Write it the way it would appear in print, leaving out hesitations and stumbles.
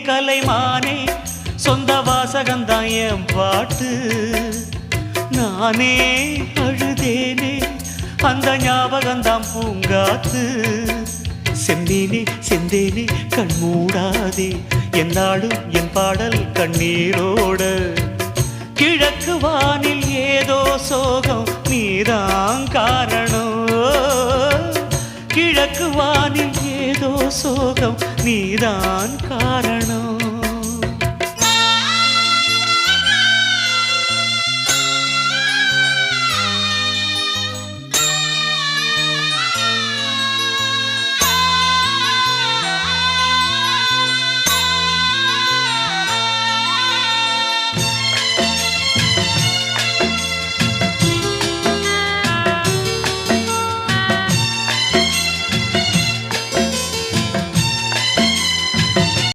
கலைமானே சொந்த வாசகந்தான் என் பாட்டு நானே அழுதேனே அந்த ஞாபகந்தான் பூங்காத்து செந்தேனே செந்தேனே கண் மூடாதே என்னாலும் என் பாடல் கண்ணீரோட கிழக்கு வானில் ஏதோ சோகம் நீதான் காரணம் கிழக்கு வானில் ஏதோ சோகம் நீதான் காரணம்